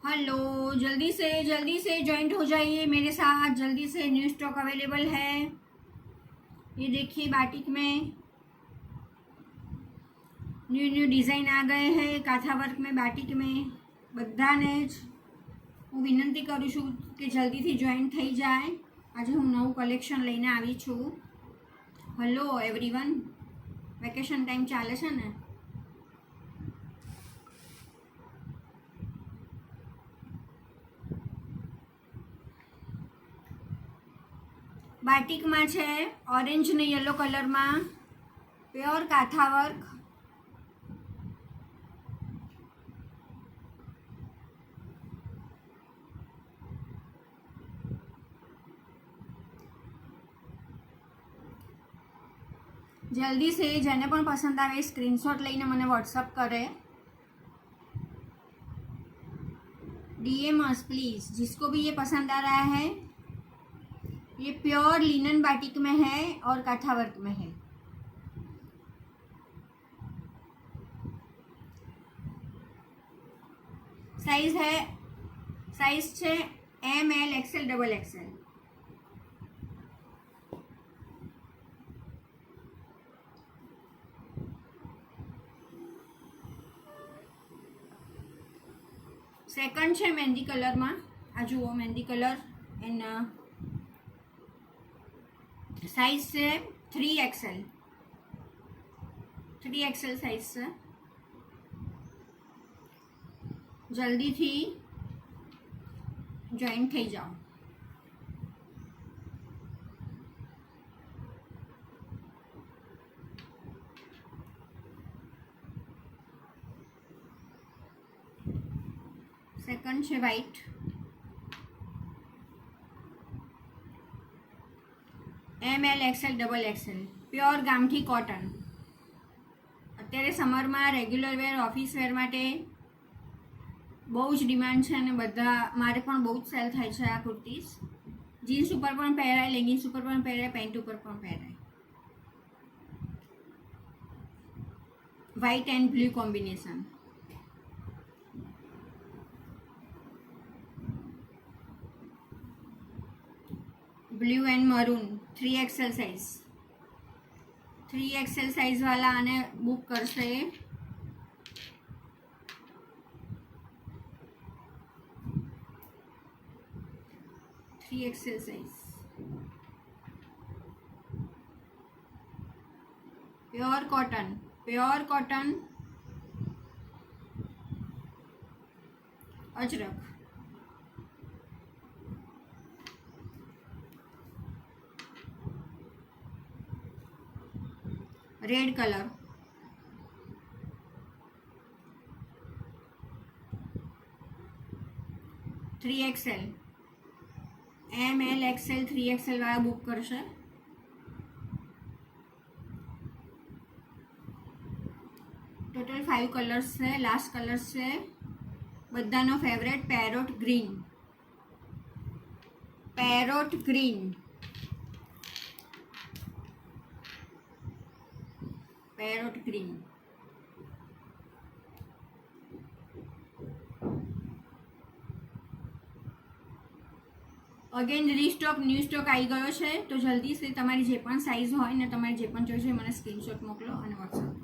Hello, जल्दी से joint हो जाइए मेरे साथ। जल्दी से न्यू स्टॉक अवेलेबल है। ये देखिए बाटिक में न्यू डिज़ाइन आ गए हैं काथा वर्क में, बाटिक में। બધાને જ હું વિનંતી કરું છું કે જલ્દીથી જોઈન થઈ જાય। આજે હું નવું કલેક્શન લઈને આવી છું। હેલો એવરીવન, વેકેશન ટાઈમ ચાલે છે ને, બાટિકમાં છે ઓરેન્જ ને યલો કલરમાં, પ્યોર કાથા વર્ક। जल्दी से जेने पण पसंद आवे स्क्रीनशॉट लईने मने व्हाट्सअप करे। डीएम अस प्लीज, जिसको भी ये पसंद आ रहा है। ये प्योर लिनन बाटिक में है और काथा वर्क में है। साइज है ML XL XXL। सेकंड है मेहंदी कलर में। आ जुओ मेहंदी कलर एंड साइज से 3XL साइज से। जल्दी थी ज्वाइन थी जाओ। सेकंड है white, ML XL XXL pure गामठी कॉटन। अत्यारे समर में रेग्युलर वेर ऑफिस वेर माटे बहु ज डिमांड है। बधा मारे पण बहु ज सेल थाय छे। आ कुर्तीस जीन्स पर पण पहेराय, लेगिंग्स पर पण पहेराय, पेंट पर पण पहेराय। White and blue combination. Blue and maroon 3XL size. 3XL size वाला आने बुक करशे। XL size pure cotton ajrak. Red colour, XXL ML XL 3XL वाला बुक करशे। टोटल 5 कलर्स है। लास्ट कलर्स है बधानो favourite parrot green. Again restock new stock आई गयो है। तो जल्दी से तमारी जे पण साइज होय ने तमारी जे पण चॉइस होय मने स्क्रीनशॉट मोकलो और व्हाट्सएप